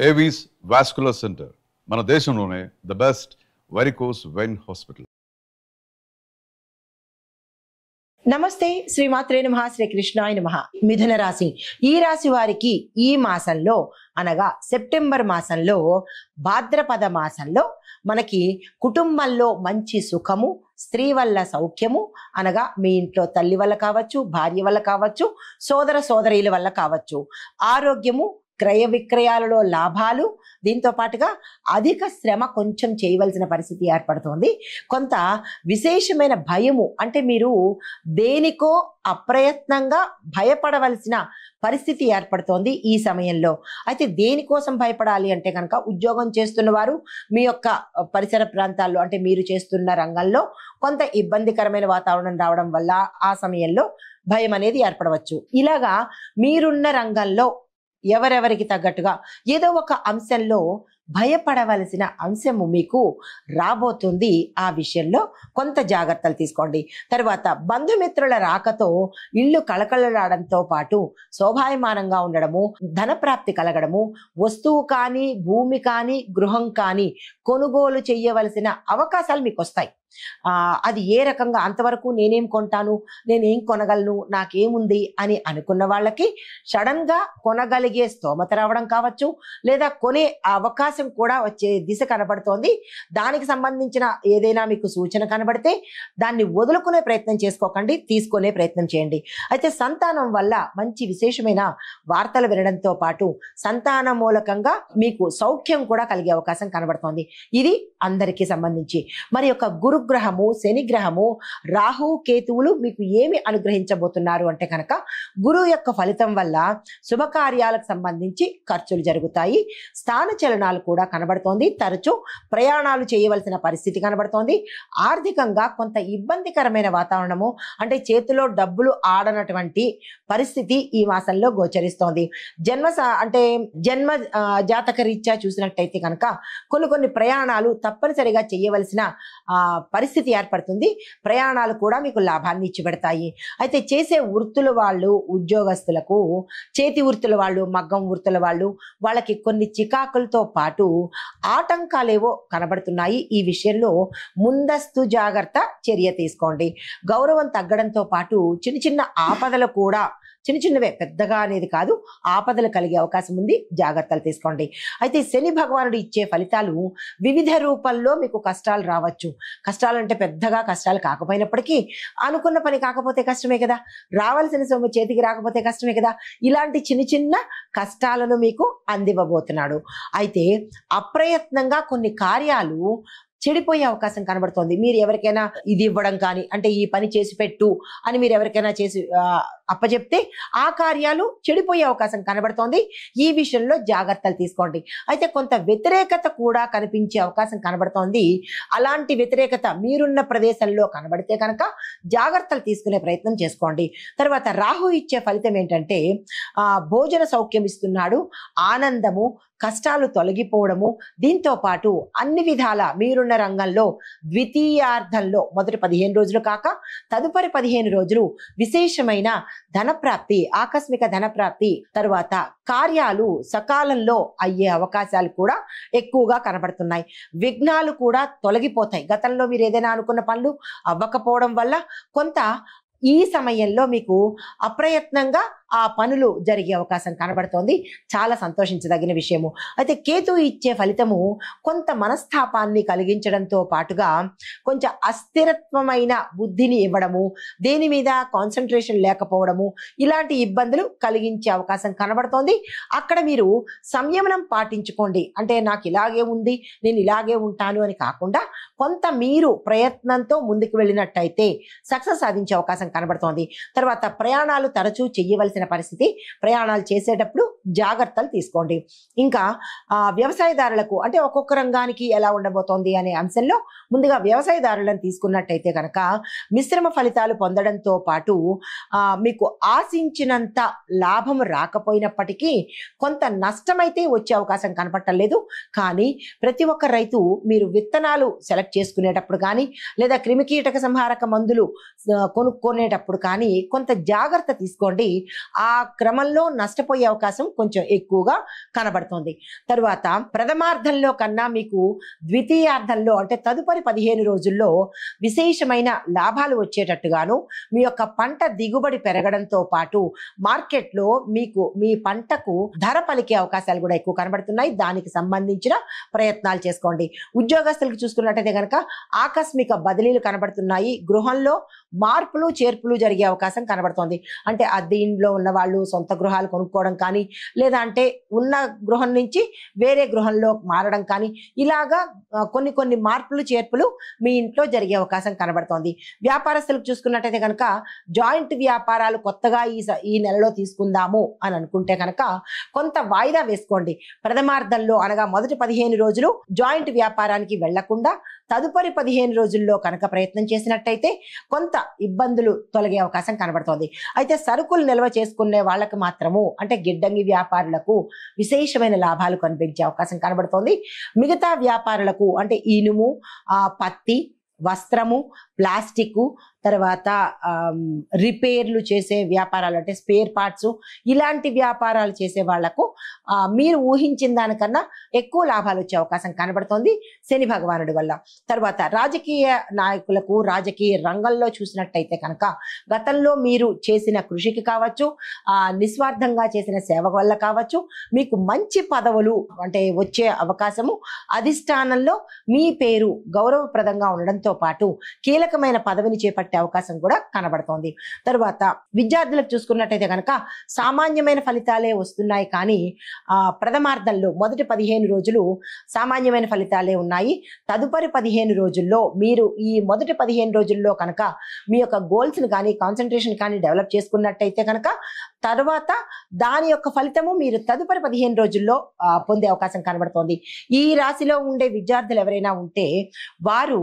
Avis vascular centre మన దేశంలోనే the best varicose vein hospital. నమస్తే, శ్రీమాత్రే నమః, శ్రీకృష్ణాయ నమః. మిథున రాశి, ఈ రాశి వారికి ఈ మాసంలో అనగా సెప్టెంబర్ మాసంలో భాద్రపద మాసంలో మనకి కుటుంబంలో మంచి సుఖము, స్త్రీ వల్ల సౌఖ్యము అనగా మీ ఇంట్లో తల్లి వల్ల కావచ్చు, భార్య వల్ల కావచ్చు, సోదర సోదరీల వల్ల కావచ్చు, ఆరోగ్యము, క్రయ విక్రయాలలో లాభాలు, దీంతో పాటుగా అధిక శ్రమ కొంచెం చేయవలసిన పరిస్థితి ఏర్పడుతుంది. కొంత విశేషమైన భయము, అంటే మీరు దేనికో అప్రయత్నంగా భయపడవలసిన పరిస్థితి ఏర్పడుతోంది ఈ సమయంలో. అయితే దేనికోసం భయపడాలి అంటే కనుక, ఉద్యోగం చేస్తున్న వారు మీ యొక్క పరిసర ప్రాంతాల్లో, అంటే మీరు చేస్తున్న రంగంలో కొంత ఇబ్బందికరమైన వాతావరణం రావడం వల్ల ఆ సమయంలో భయం అనేది ఏర్పడవచ్చు. ఇలాగా మీరున్న రంగంలో ఎవరెవరికి తగ్గట్టుగా ఏదో ఒక అంశంలో భయపడవలసిన అంశము మీకు రాబోతుంది. ఆ విషయంలో కొంత జాగ్రత్తలు తీసుకోండి. తర్వాత బంధుమిత్రుల రాకతో ఇల్లు కళకళలాడంతో పాటు శోభాయమానంగా ఉండడము, ధనప్రాప్తి కలగడము, వస్తువు కానీ, భూమి కానీ, గృహం కానీ కొనుగోలు చేయవలసిన అవకాశాలు మీకు వస్తాయి. అది ఏ రకంగా, అంతవరకు నేనేం కొంటాను, నేనేం కొనగలను, నాకేముంది అని అనుకున్న వాళ్ళకి సడన్ గా కొనగలిగే స్తోమత రావడం కావచ్చు, లేదా కొనే అవకాశం కూడా వచ్చే దిశ కనబడుతోంది. దానికి సంబంధించిన ఏదైనా మీకు సూచన కనబడితే దాన్ని వదులుకునే ప్రయత్నం చేసుకోకండి, తీసుకునే ప్రయత్నం చేయండి. అయితే సంతానం వల్ల మంచి విశేషమైన వార్తలు వినడంతో పాటు సంతాన మూలకంగా మీకు సౌఖ్యం కూడా కలిగే అవకాశం కనబడుతోంది. ఇది అందరికీ సంబంధించి. మరి యొక్క గురుగ్రహము, శనిగ్రహము, రాహు, కేతువులు మీకు ఏమి అనుగ్రహించబోతున్నారు అంటే కనుక, గురువు యొక్క ఫలితం వల్ల శుభకార్యాలకు సంబంధించి ఖర్చులు జరుగుతాయి. స్థాన చలనాలు కూడా కనబడుతోంది. తరచూ ప్రయాణాలు చేయవలసిన పరిస్థితి కనబడుతోంది. ఆర్థికంగా కొంత ఇబ్బందికరమైన వాతావరణము, అంటే చేతిలో డబ్బులు ఆడనటువంటి పరిస్థితి ఈ మాసంలో గోచరిస్తోంది. జన్మ జాతక రీత్యా చూసినట్టయితే కనుక కొన్ని ప్రయాణాలు తప్పనిసరిగా చేయవలసిన పరిస్థితి ఏర్పడుతుంది. ప్రయాణాలు కూడా మీకు లాభాన్ని ఇచ్చి పెడతాయి. అయితే చేసే వృత్తుల వాళ్ళు, ఉద్యోగస్తులకు, చేతి వృత్తుల వాళ్ళు, మగ్గం వృత్తుల వాళ్ళు, వాళ్ళకి కొన్ని చికాకులతో పాటు ఆటంకాలేవో కనబడుతున్నాయి. ఈ విషయంలో ముందస్తు జాగ్రత్త చర్య తీసుకోండి. గౌరవం తగ్గడంతో పాటు చిన్న ఆపదలు కూడా, చిన్నవే, పెద్దగా అనేది కాదు, ఆపదలు కలిగే అవకాశం ఉంది. జాగ్రత్తలు తీసుకోండి. అయితే శని భగవానుడు ఇచ్చే ఫలితాలు వివిధ రూపంలో మీకు కష్టాలు రావచ్చు. కష్టాలు అంటే పెద్దగా కష్టాలు కాకపోయినప్పటికీ, అనుకున్న పని కాకపోతే కష్టమే కదా, రావాల్సిన సొమ్ము చేతికి రాకపోతే కష్టమే కదా, ఇలాంటి చిన్న కష్టాలను మీకు అందివ్వబోతున్నాడు. అయితే అప్రయత్నంగా కొన్ని కార్యాలు చెడిపోయే అవకాశం కనబడుతోంది. మీరు ఎవరికైనా ఇది ఇవ్వడం కానీ, అంటే ఈ పని చేసి పెట్టు అని మీరు ఎవరికైనా చేసి అప్పచెప్తే ఆ కార్యాలు చెడిపోయే అవకాశం కనబడుతోంది. ఈ విషయంలో జాగ్రత్తలు తీసుకోండి. అయితే కొంత వ్యతిరేకత కూడా కనిపించే అవకాశం కనబడుతోంది. అలాంటి వ్యతిరేకత మీరున్న ప్రదేశంలో కనబడితే కనుక జాగ్రత్తలు తీసుకునే ప్రయత్నం చేసుకోండి. తర్వాత రాహు ఇచ్చే ఫలితం ఏంటంటే, భోజన సౌఖ్యం ఇస్తున్నాడు, ఆనందము, కష్టాలు తొలగిపోవడము, దీంతో పాటు అన్ని విధాల మీరున్న రంగంలో ద్వితీయార్థంలో మొదటి 15 రోజులు కాక తదుపరి 15 రోజులు విశేషమైన ధనప్రాప్తి, ఆకస్మిక ధనప్రాప్తి, తరువాత కార్యాలు సకాలంలో అయ్యే అవకాశాలు కూడా ఎక్కువగా కనబడుతున్నాయి. విఘ్నాలు కూడా తొలగిపోతాయి. గతంలో మీరు ఏదైనా అనుకున్న పనులు అవ్వకపోవడం వల్ల కొంత ఈ సమయంలో మీకు అప్రయత్నంగా ఆ పనులు జరిగే అవకాశం కనబడుతోంది. చాలా సంతోషించదగిన విషయము. అయితే కేతు ఇచ్చే ఫలితము కొంత మనస్తాపాన్ని కలిగించడంతో పాటుగా కొంచెం అస్థిరత్వమైన బుద్ధిని ఇవ్వడము, దేని మీద కాన్సన్ట్రేషన్ లేకపోవడము, ఇలాంటి ఇబ్బందులు కలిగించే అవకాశం కనబడుతోంది. అక్కడ మీరు సంయమనం పాటించుకోండి. అంటే నాకు ఇలాగే ఉంది, నేను ఇలాగే ఉంటాను అని కాకుండా కొంత మీరు ప్రయత్నంతో ముందుకు వెళ్ళినట్టయితే సక్సెస్ సాధించే అవకాశం కనబడుతోంది. తర్వాత ప్రయాణాలు తరచూ చేయవలసిన పరిస్థితి, ప్రయాణాలు చేసేటప్పుడు జాగ్రత్తలు తీసుకోండి. ఇంకా వ్యవసాయదారులకు, అంటే ఒక్కొక్క రంగానికి ఎలా ఉండబోతోంది అనే అంశంలో ముందుగా వ్యవసాయదారులను తీసుకున్నట్టయితే కనుక మిశ్రమ ఫలితాలు పొందడంతో పాటు మీకు ఆశించినంత లాభం రాకపోయినప్పటికీ కొంత నష్టమైతే వచ్చే అవకాశం కనపట్టలేదు. కానీ ప్రతి ఒక్క రైతు మీరు విత్తనాలు సెలెక్ట్ చేసుకునేటప్పుడు కానీ, లేదా క్రిమికీటక సంహారక మందులు కొనుక్కునేటప్పుడు కానీ కొంత జాగ్రత్త తీసుకోండి. ఆ క్రమంలో నష్టపోయే అవకాశం కొంచెం ఎక్కువగా కనబడుతుంది. తరువాత ప్రథమార్థంలో కన్నా మీకు ద్వితీయార్థంలో అంటే తదుపరి 15 రోజుల్లో విశేషమైన లాభాలు వచ్చేటట్టుగాను, మీ యొక్క పంట దిగుబడి పెరగడంతో పాటు మార్కెట్లో మీకు మీ పంటకు ధర పలికే అవకాశాలు కూడా ఎక్కువ కనబడుతున్నాయి. దానికి సంబంధించిన ప్రయత్నాలు చేసుకోండి. ఉద్యోగస్తులకు చూసుకున్నట్టయితే కనుక ఆకస్మిక బదిలీలు కనబడుతున్నాయి. గృహంలో మార్పులు చేర్పులు జరిగే అవకాశం కనబడుతోంది. అంటే అద్దె ఇంట్లో ఉన్న వాళ్ళు సొంత గృహాలు కొనుక్కోవడం కానీ, లేదా అంటే ఉన్న గృహం నుంచి వేరే గృహంలో మారడం కానీ, ఇలాగా కొన్ని మార్పులు చేర్పులు మీ ఇంట్లో జరిగే అవకాశం కనబడుతోంది. వ్యాపారస్తులకు చూసుకున్నట్టయితే కనుక జాయింట్ వ్యాపారాలు కొత్తగా ఈ నెలలో తీసుకుందాము అని అనుకుంటే కనుక కొంత వాయిదా వేసుకోండి. ప్రథమార్థంలో అనగా మొదటి 15 రోజులు జాయింట్ వ్యాపారానికి వెళ్లకుండా తదుపరి 15 రోజుల్లో కనుక ప్రయత్నం చేసినట్టయితే కొంత ఇబ్బందులు తొలగే అవకాశం కనబడుతోంది. అయితే సరుకులు నిల్వ చేసుకునే వాళ్ళకి మాత్రము అంటే గిడ్డంగి వ్యాపారులకు విశేషమైన లాభాలు కనిపించే అవకాశం కనబడుతోంది. మిగతా వ్యాపారులకు అంటే ఇనుము, పత్తి, వస్త్రము, ప్లాస్టిక్, తర్వాత రిపేర్లు చేసే వ్యాపారాలు అంటే స్పేర్ పార్ట్స్, ఇలాంటి వ్యాపారాలు చేసే వాళ్లకు మీరు ఊహించిన దానికన్నా ఎక్కువ లాభాలు వచ్చే అవకాశం కనబడుతోంది శని భగవానుడి వల్ల. తర్వాత రాజకీయ నాయకులకు రాజకీయ రంగంలో చూసినట్టయితే కనుక గతంలో మీరు చేసిన కృషికి కావచ్చు, నిస్వార్థంగా చేసిన సేవ వల్ల కావచ్చు, మీకు మంచి పదవులు అంటే వచ్చే అవకాశము, అధిష్టానంలో మీ పేరు గౌరవప్రదంగా ఉండడంతో పాటు కీలకమైన పదవిని చేపట్టే అవకాశం కూడా కనబడుతోంది. తరువాత విద్యార్థులకు చూసుకున్నట్టయితే కనుక సామాన్యమైన ఫలితాలే వస్తున్నాయి, కానీ ప్రథమార్థంలో మొదటి 15 రోజులు సామాన్యమైన ఫలితాలే ఉన్నాయి. తదుపరి 15 రోజుల్లో మీరు ఈ మొదటి 15 రోజుల్లో కనుక మీ యొక్క గోల్స్ ని కానీ కాన్సన్ట్రేషన్ కానీ డెవలప్ చేసుకున్నట్టయితే కనుక తర్వాత దాని యొక్క ఫలితము మీరు తదుపరి 15 రోజుల్లో పొందే అవకాశం కనబడుతోంది. ఈ రాశిలో ఉండే విద్యార్థులు ఎవరైనా ఉంటే వారు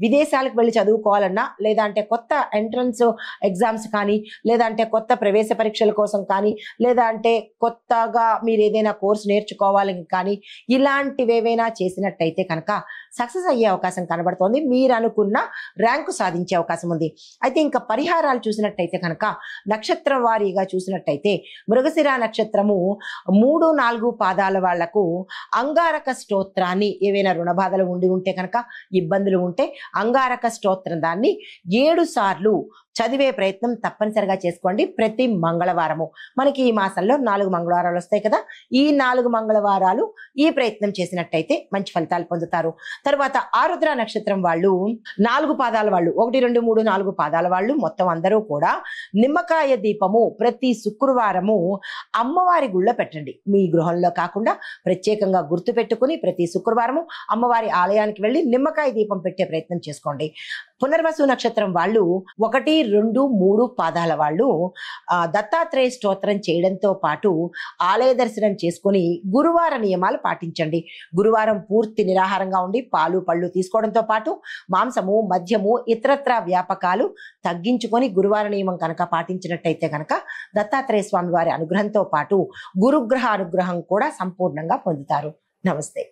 విదేశాలకు వెళ్ళి చదువుకోవాలన్నా, లేదా అంటే కొత్త ఎంట్రన్స్ ఎగ్జామ్స్ కానీ, లేదా అంటే కొత్త ప్రవేశ పరీక్షల కోసం కానీ, లేదా అంటే కొత్తగా మీరు ఏదైనా కోర్సు నేర్చుకోవాలని కానీ, ఇలాంటివి ఏవైనా చేసినట్టయితే కనుక సక్సెస్ అయ్యే అవకాశం కనబడుతోంది. మీరు అనుకున్న ర్యాంకు సాధించే అవకాశం ఉంది. అయితే ఇంకా పరిహారాలు చూసినట్టయితే కనుక నక్షత్రం వారీగా చూసినట్టయితే మృగశిర నక్షత్రము 3, 4 పాదాల వాళ్లకు అంగారక స్తోత్రాన్ని, ఏవైనా రుణ బాధలు ఉంటే కనుక ఇబ్బందులు ఉంటే అంగారక స్తోత్రం దాన్ని 7 సార్లు చదివే ప్రయత్నం తప్పనిసరిగా చేసుకోండి ప్రతి మంగళవారము. మనకి ఈ మాసంలో 4 మంగళవారాలు వస్తాయి కదా, ఈ 4 మంగళవారాలు ఈ ప్రయత్నం చేసినట్టయితే మంచి ఫలితాలు పొందుతారు. తర్వాత ఆరుద్ర నక్షత్రం వాళ్ళు 4 పాదాల వాళ్ళు 1, 2, 3, 4 పాదాల వాళ్ళు మొత్తం అందరూ కూడా నిమ్మకాయ దీపము ప్రతి శుక్రవారము అమ్మవారి గుళ్ళో పెట్టండి. మీ గృహంలో కాకుండా ప్రత్యేకంగా గుర్తు పెట్టుకుని ప్రతి శుక్రవారము అమ్మవారి ఆలయానికి వెళ్ళి నిమ్మకాయ దీపం పెట్టే ప్రయత్నం చేసుకోండి. పునర్వసు నక్షత్రం వాళ్ళు 1, 2, 3 పాదాల వాళ్ళు దత్తాత్రేయ స్తోత్రం చేయడంతో పాటు ఆలయ దర్శనం చేసుకుని గురువార నియమాలు పాటించండి. గురువారం పూర్తి నిరాహారంగా ఉండి పాలు పళ్ళు తీసుకోవడంతో పాటు మాంసము, మద్యము, ఇతరత్ర వ్యాపకాలు తగ్గించుకొని గురువార నియమం కనుక పాటించినట్టయితే కనుక దత్తాత్రేయ స్వామి వారి అనుగ్రహంతో పాటు గురుగ్రహ అనుగ్రహం కూడా సంపూర్ణంగా పొందుతారు. నమస్తే.